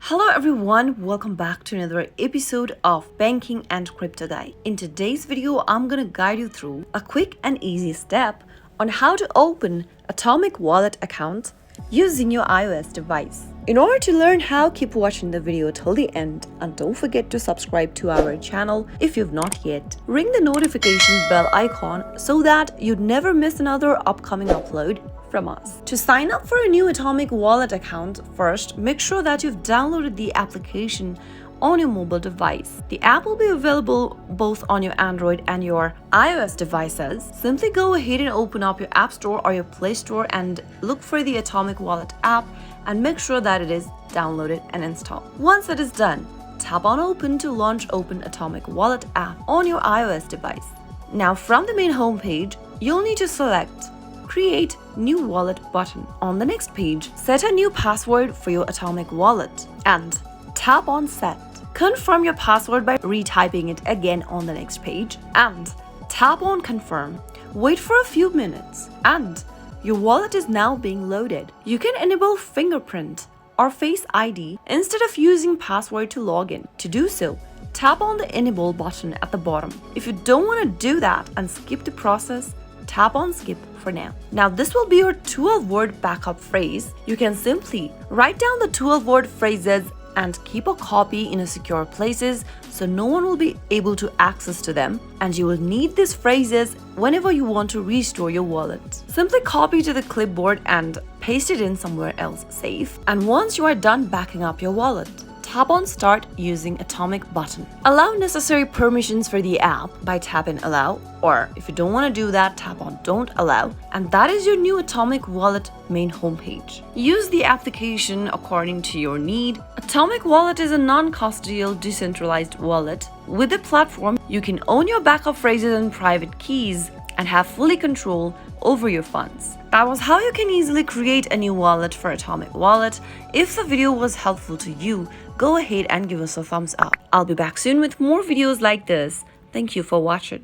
Hello everyone, welcome back to another episode of Banking and Crypto Guide. In today's video, I'm gonna guide you through a quick and easy step on how to open Atomic Wallet account using your iOS device. In order to learn how, keep watching the video till the end and don't forget to subscribe to our channel if you've not yet. Ring the notification bell icon so that you'd never miss another upcoming upload from us. To sign up for a new Atomic Wallet account, first make sure that you've downloaded the application on your mobile device. The app will be available both on your Android and your iOS devices. Simply go ahead and open up your App Store or your Play Store and look for the Atomic Wallet app and make sure that it is downloaded and installed. Once it is done, tap on Open to launch Open Atomic Wallet app on your iOS device. Now from the main homepage, you'll need to select Create New Wallet button. On the next page, set a new password for your Atomic Wallet and tap on Set. Confirm your password by retyping it again on the next page and tap on Confirm. Wait for a few minutes and your wallet is now being loaded. You can enable fingerprint or Face ID instead of using password to log in. To do so, tap on the Enable button at the bottom. If you don't want to do that and skip the process, tap on Skip for now. Now this will be your 12-word backup phrase. You can simply write down the 12-word phrases and keep a copy in a secure places so no one will be able to access to them, and you will need these phrases whenever you want to restore your wallet. Simply copy to the clipboard and paste it in somewhere else safe. And once you are done backing up your wallet, tap on Start Using Atomic button. Allow necessary permissions for the app by tapping Allow, or if you don't want to do that, tap on Don't Allow, and that is your new Atomic Wallet main homepage. Use the application according to your need. Atomic Wallet is a non-custodial decentralized wallet. With the platform, you can own your backup phrases and private keys and have fully control over your funds. That was how you can easily create a new wallet for Atomic Wallet. If the video was helpful to you, go ahead and give us a thumbs up. I'll be back soon with more videos like this. Thank you for watching.